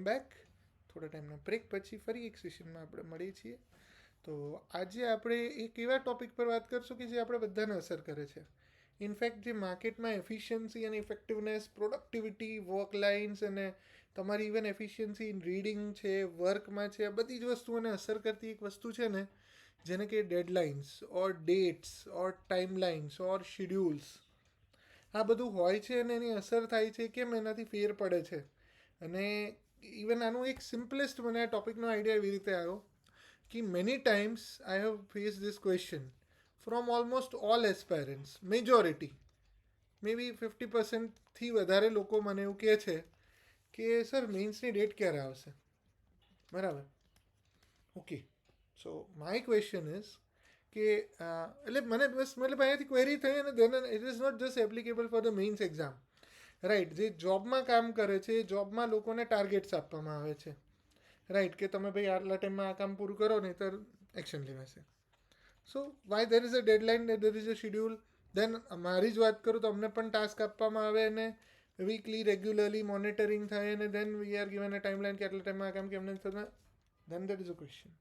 Back. થોડા ટાઈમના break પછી ફરી એક સેશનમાં આપણે મળીએ છીએ. તો આજે આપણે એક એવા ટૉપિક પર વાત કરીશું કે જે આપણે બધાને અસર કરે છે. ઇનફેક્ટ જે માર્કેટમાં એફિશિયન્સી અને ઇફેક્ટિવનેસ, પ્રોડક્ટિવિટી, વર્ક લાઇન્સ અને તમારી ઇવન એફિશિયન્સી ઇન રીડિંગ છે, વર્કમાં છે, આ બધી જ વસ્તુઓને અસર કરતી એક વસ્તુ છે ને, જેને કે ડેડલાઇન્સ ઓર ડેટ્સ ઓર ટાઈમલાઇન્સ ઓર શિડ્યુલ્સ. આ બધું હોય છે અને એની અસર થાય છે, કેમ એનાથી ફેર પડે છે. અને ઇવન આનું એક સિમ્પલેસ્ટ મને આ ટૉપિકનો આઈડિયા એવી રીતે આવ્યો કે many times I have face this question from almost all aspirants, majority, may be 50%થી વધારે લોકો મને એવું કહે છે કે સર મેન્સની ડેટ ક્યારે આવશે. બરાબર, okay. So my question is કે એટલે મને બસ મતલબ અહીંયાથી ક્વેરી થઈ અને then it is not just applicable for the mains exam. Right, જે જોબમાં કામ કરે છે એ જોબમાં લોકોને ટાર્ગેટ્સ આપવામાં આવે છે. રાઈટ, કે તમે ભાઈ આટલા ટાઈમમાં આ કામ પૂરું કરો નહીં તો એક્શન લેવાશે. So why there is a deadline, there is a schedule. Then મારી જ વાત કરું તો અમને પણ ટાસ્ક આપવામાં આવે અને વીકલી રેગ્યુલરલી મોનિટરિંગ થાય અને then we are given a timeline કે આટલા ટાઈમમાં આ કામ કેમ નહીં થતું. Then that is a question.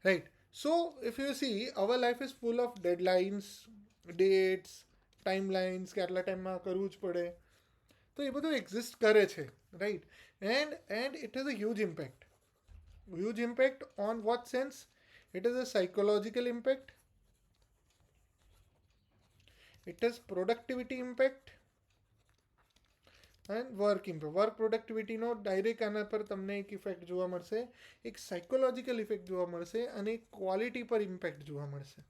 Right. So, if you see, our life is full of deadlines, dates, timelines, કે આટલા ટાઈમમાં કરવું જ પડે. તો એ બધું એક્ઝિસ્ટ કરે છે, right. And it has a huge impact. Huge impact on what sense? It is a psychological impact. It is productivity impact and work impact. Work પ્રોડક્ટિવિટીનો ડાયરેક્ટ આના પર તમને એક ઇફેક્ટ જોવા મળશે, એક સાયકોલોજીકલ ઇફેક્ટ જોવા મળશે અને એક ક્વોલિટી પર ઇમ્પેક્ટ જોવા મળશે.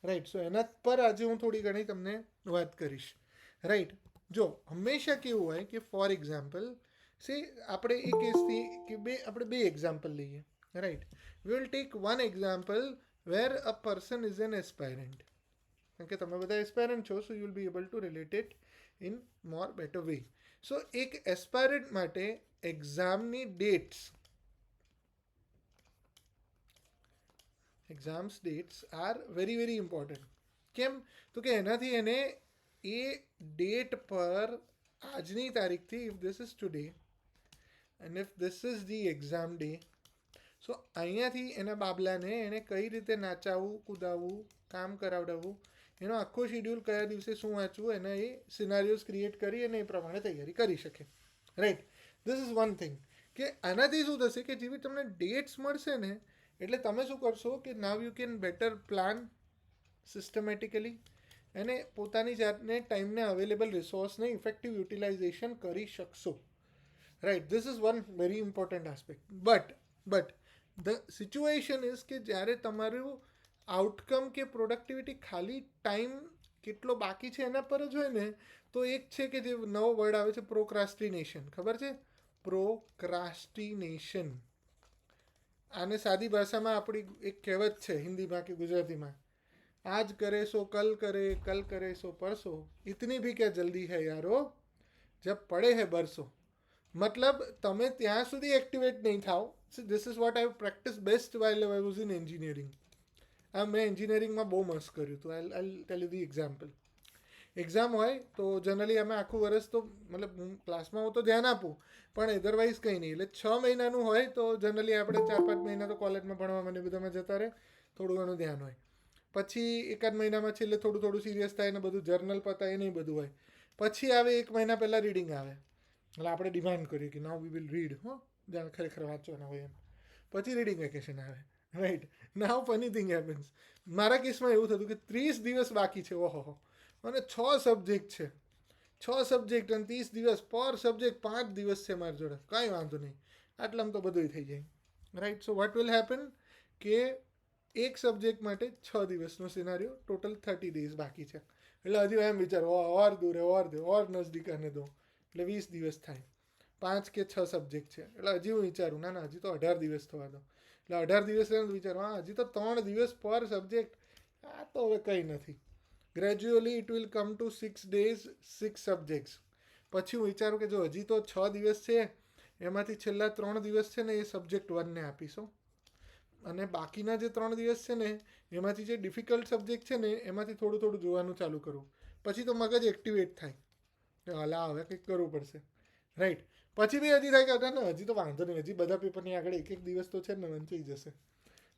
રાઈટ. સો એના પર આજે હું થોડી ઘણી તમને વાત કરીશ. રાઈટ. જો હંમેશા કેવું હોય કે ફોર એક્ઝામ્પલ સે આપણે એ કેસથી કે આપણે બે એક્ઝામ્પલ લઈએ. Right. We will take one example where a person is an aspirant. કારણ કે તમે બધા એસ્પાયરન્ટ છો, so you will be able to relate it in more better way. સો એક એસ્પાયરન્ટ માટે એક્ઝામની dates, exams dates are very very important. કેમ? તો કે એનાથી એને એ ડેટ પર આજની તારીખથી, if this is today and if this is the exam day, so અહીંયાથી એના બાબલાને એને કઈ રીતે નાચાવવું, કૂદાવવું, કામ કરાવડાવવું, એનો આખો શિડ્યુલ કયા દિવસે શું વાંચવું, એના એ સિનારીઓઝ ક્રિએટ કરી અને એ પ્રમાણે તૈયારી કરી શકે. Right. This is one thing. કે આનાથી શું થશે કે જેવી તમને ડેટ્સ મળશે ને, એટલે તમે શું કરશો કે now you can better plan systematically અને પોતાની જાતને ટાઈમને અવેલેબલ રિસોર્સને ઇફેક્ટિવ યુટિલાઇઝેશન કરી શકશો. Right. This is one very important aspect. But the situation is કે જ્યારે તમારું આઉટકમ કે પ્રોડક્ટિવિટી ખાલી ટાઈમ કેટલો બાકી છે એના પર જ હોય ને, તો એક છે કે જે નવો વર્ડ આવે છે પ્રોક્રાસ્ટિનેશન. ખબર છે? પ્રોક્રાસ્ટિનેશન. આને સાદી ભાષામાં આપણી એક કહેવત છે હિન્દીમાં કે ગુજરાતીમાં, આજ કરે સો કલ કરે સો પરસો, ઇતની ભી ક્યાં જલ્દી હૈ યારો, જબ પડે હૈ બરસો. મતલબ તમે ત્યાં સુધી એક્ટિવેટ નહીં થાઓ. This is what I practice best while I was in engineering. આ મેં એન્જિનિયરિંગમાં બહુ મસ્ત કર્યું હતું. I tell you the example. Exam હોય તો જનરલી અમે આખું વર્ષ તો મતલબ હું ક્લાસમાં હું તો ધ્યાન આપું, પણ અધરવાઇઝ કંઈ નહીં. એટલે 6 મહિનાનું હોય તો જનરલી આપણે 4-5 મહિના તો કોલેજમાં ભણવામાં ને બધામાં જતા રહે, થોડું ઘણું ધ્યાન હોય. પછી એકાદ મહિનામાં છેલ્લે થોડું થોડું સિરિયસ થાય ને બધું જર્નલ પતાય નહીં બધું હોય. પછી આવે 1 મહિના પહેલાં રીડિંગ આવે. એટલે આપણે ડિમાન્ડ કરીએ કે નાવ વી વિલ રીડ, હો જ્યાં ખરેખર વાંચવાના હોય એમ. પછી રીડિંગ વેકેશન આવે. રાઈટ. નાવ ફની થિંગ હેપન્સ. મારા કેસમાં એવું થતું કે 30 દિવસ બાકી છે, ઓહો, અને 6 સબ્જેક્ટ છે. 6 સબ્જેક્ટ અને 30 દિવસ પર સબ્જેક્ટ 5 દિવસ છે મારી જોડે. કાંઈ વાંધો નહીં, આટલામાં તો બધું થઈ જાય. Right. So what will happen કે એક સબ્જેક્ટ માટે 6 દિવસનો સિનારીઓ, ટોટલ 30 ડેઝ બાકી છે. એટલે હજુ એમ વિચારો ઓર દૂર ઓર નજદીક આને દો, એટલે 20 દિવસ થાય. 5 કે 6 સબ્જેક્ટ છે, એટલે હજી હું વિચારું ના હજી તો 18 દિવસ થવા દો. એટલે 18 દિવસ વિચારો હજી તો 3 દિવસ પર સબ્જેક્ટ. આ તો હવે કંઈ નથી. Gradually it will come to 6 days 6 subjects. પછી હું વિચારું કે જો હજી તો 6 દિવસ છે, એમાંથી છેલ્લા 3 દિવસ છે ને એ સબ્જેક્ટ 1ને આપીશું, અને બાકીના જે 3 દિવસ છે ને એમાંથી જે ડિફિકલ્ટ સબ્જેક્ટ છે ને એમાંથી થોડું થોડું જોવાનું ચાલુ કરું. પછી તો મગજ એક્ટિવેટ થાય, હલા હવે કંઈક કરવું પડશે. રાઈટ. પછી બી હજી થાય કે ના હજી તો વાંધો નહીં, હજી બધા પેપરની આગળ એક દિવસ તો છે ને વંચાઈ જશે.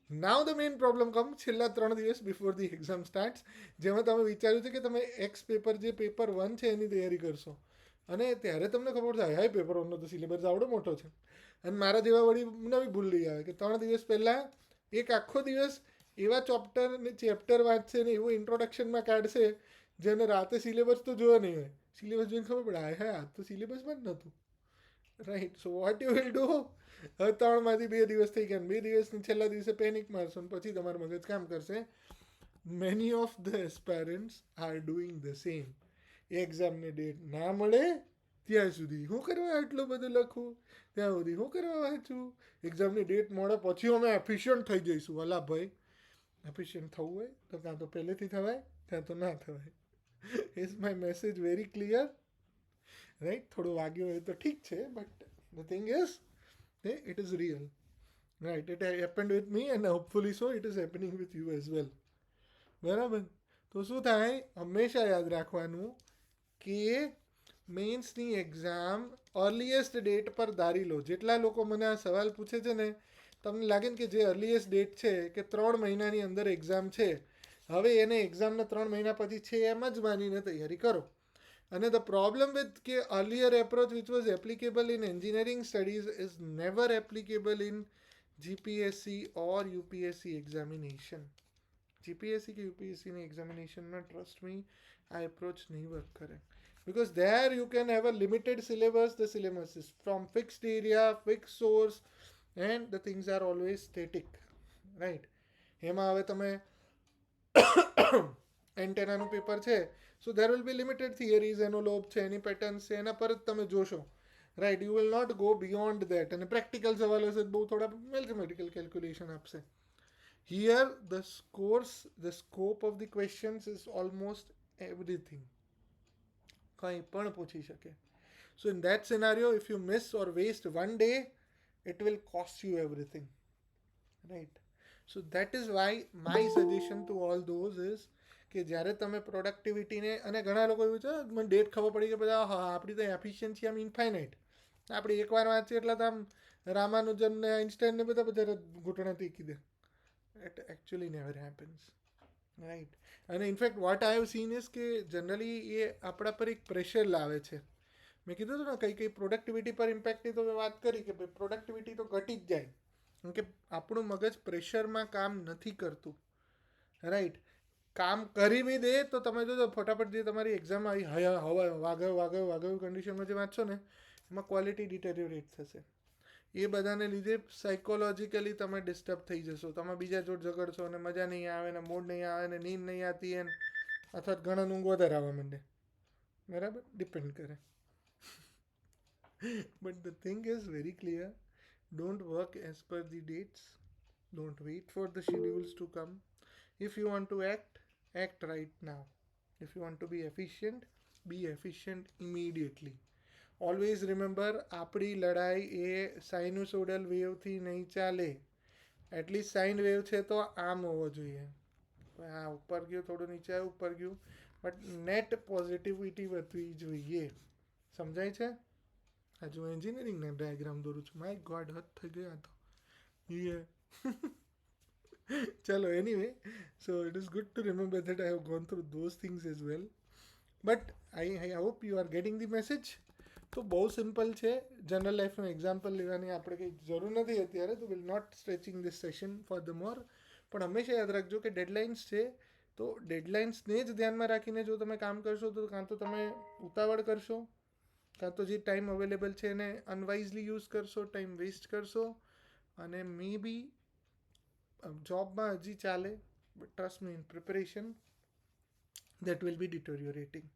નાવ ધ મેઇન પ્રોબ્લેમ કમ છેલ્લા 3 દિવસ બિફોર ધી એક્ઝામ સ્ટાર્ટ, જેમાં તમે વિચાર્યું છે કે તમે એક્સ પેપર જે પેપર 1 છે એની તૈયારી કરશો, અને ત્યારે તમને ખબર થાય હાય પેપર 1નો તો સિલેબસ આવડો મોટો છે. અને મારા જેવા વળી નવી ભૂલ લઈ આવે કે 3 દિવસ પહેલાં એક આખો દિવસ એવા ચેપ્ટર વાંચશે ને એવું ઇન્ટ્રોડક્શનમાં કાઢશે જેને રાતે સિલેબસ તો જોવા નહીં હોય, સિલેબસ જોઈને ખબર પડે હાય હાય આ તો સિલેબસમાં જ નહોતું. Right. So what you will do, હવે 3માંથી 2 દિવસ થઈ ગયા, 2 દિવસની છેલ્લા દિવસે પેનિક મારશો ને પછી તમારું મગજ કામ કરશે. Many of the aspirants are doing the same. એક્ઝામને ડેટ ના મળે ત્યાં સુધી શું કરવા આટલું બધું લખવું, ત્યાં સુધી શું કરવા વાંચવું, એક્ઝામની ડેટ મળે પછી અમે એફિશિયન્ટ થઈ જઈશું. અલા ભાઈ, એફિશિયન્ટ થવું હોય તો કાં તો પહેલેથી થવાય કાં તો ના થવાય. Is my message very clear? Right. થોડું વાગ્યું હોય તો ઠીક છે, but the thing is it is real, right? It happened with me and hopefully so it is happening with you as well. બરાબર. તો શું થાય, હંમેશા યાદ રાખવાનું કે મેઇન્સની એક્ઝામ અર્લીએસ્ટ ડેટ પર ધારી લો. જેટલા લોકો મને આ સવાલ પૂછે છે ને, તમને લાગે ને કે જે અર્લીએસ્ટ ડેટ છે કે 3 મહિનાની અંદર એક્ઝામ છે, હવે એને એક્ઝામના 3 મહિના પછી છે એમ જ માનીને તૈયારી કરો. અને ધ પ્રોબ્લેમ વિથ કે earlier approach which was applicable in engineering studies is never applicable in GPSC or UPSC examination. GPSC કે યુપીએસસીની એક્ઝામિનેશનમાં ટ્રસ્ટ મી આ એપ્રોચ નહીં વર્ક કરે. Because there you can have a limited syllabus. The syllabus is from fixed area, fixed source, and the things are always static, right? એમાં હવે તમે એન્ટેનાનું paper છે, so there will be limited theories, એનો lobe છે, એની patterns છે, એના પર જ તમે જોશો, right. You will not go beyond that. અને પ્રેક્ટિકલ સવાલ હશે બહુ થોડા મેથમેટિકલ કેલ્ક્યુલેશન આપશે. Here the scope of the questions is almost everything. કંઈ પણ પૂછી શકે. So in that scenario if you miss or waste one day, it will cost you everything, right? So that is why my suggestion to all those is કે જ્યારે તમે પ્રોડક્ટિવિટીને, અને ઘણા લોકો એવું છે મને ડેટ ખબર પડી કે બધા હા આપણી તો એફિશિયન્સી આમ ઇન્ફાઇનાઇટ, આપણે એકવાર વાંચીએ એટલે તો આમ રામાનુજન ને આઇન્સ્ટાઈન ને બધા ઘૂંટણા ટેકી દે. It actually never happens, right. અને in fact what I have seen is કે જનરલી એ આપણા પર એક પ્રેશર લાવે છે. મેં કીધું હતું ને કઈ પ્રોડક્ટિવિટી પર ઇમ્પેક્ટની તો મેં વાત કરી કે ભાઈ પ્રોડક્ટિવિટી તો ઘટી જ જાય, કેમ કે આપણું મગજ પ્રેશરમાં કામ નથી કરતું, રાઈટ. કામ કરી બી દે તો તમે જોજો ફટાફટ જે તમારી એક્ઝામ આવી હવે વાગયું કન્ડિશનમાં જે વાંચશો ને એમાં ક્વોલિટી ડિટેરિયોરેટ થશે. એ બધાને લીધે સાયકોલોજીકલી તમે ડિસ્ટર્બ થઈ જશો, તમે બીજા જોડ ઝઘડશો અને મજા નહીં આવે ને મૂડ નહીં આવે ને નીંદ નહીં આવતી એમ, અથવા ઘણા ઊંઘ વધારે આવવા માંડે. બરાબર, ડિપેન્ડ કરે. But the thing is very clear. Don't work as per the dates. Don't wait for the schedules to come. If you want to act, act right now. If you want to be efficient immediately. Always remember, આપણી લડાઈ એ સાઇનુસોડલ વેવથી નહીં ચાલે. At least sine wave છે તો આમ હોવો જોઈએ, હા ઉપર ગયું થોડું નીચે આવ્યું ઉપર ગયું, બટ નેટ પોઝિટિવિટી વધવી જોઈએ. સમજાય છે? હજુ એન્જિનિયરિંગના ડાયાગ્રામ દોરું છું. માય ગોડ, હદ થઈ ગયા તો ચલો, anyway, so it is good to remember that I have gone through those things as well. But I hope you are getting the message. તો બહુ સિમ્પલ છે. જનરલ લાઈફનું એક્ઝામ્પલ લેવાની આપણે કંઈ જરૂર નથી અત્યારે, તો will not stretching this session for the more. પણ હંમેશા યાદ રાખજો કે ડેડલાઇન્સ છે, તો ડેડલાઇન્સને જ ધ્યાનમાં રાખીને જો તમે કામ કરશો તો કાં તો તમે ઉતાવળ કરશો, કાં તો જે ટાઈમ અવેલેબલ છે એને અનવાઇઝલી યુઝ કરશો, ટાઈમ વેસ્ટ કરશો, અને મે બી જોબમાં હજી ચાલે, but trust me in preparation that will be deteriorating,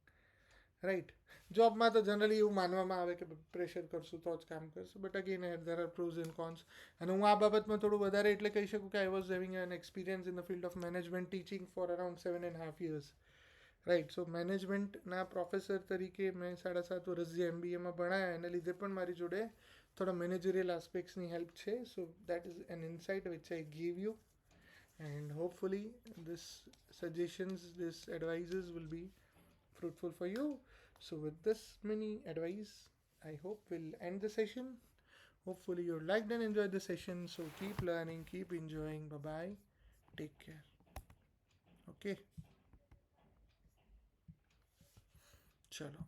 right. જોબમાં તો જનરલી એવું માનવામાં આવે કે પ્રેશર કરશું તો જ કામ કરશું, but again there are pros and cons. અને હું આ બાબતમાં થોડું વધારે એટલે કહી શકું કે I was having an experience in the field of management teaching for around 7.5 years, right. So મેનેજમેન્ટના પ્રોફેસર તરીકે મેં 7.5 વર્ષ જે MBAમાં ભણાયા એને લીધે પણ મારી જોડે થોડા મેનેજરિયલ આસ્પેક્ટ્સની હેલ્પ છે. So that is an insight which I give you, and hopefully this suggestions, this advices will be fruitful for you. So with this mini advice, I hope we'll end the session. Hopefully you liked and enjoyed the session. So keep learning, keep enjoying. Bye bye. Take care. Okay. Chalo.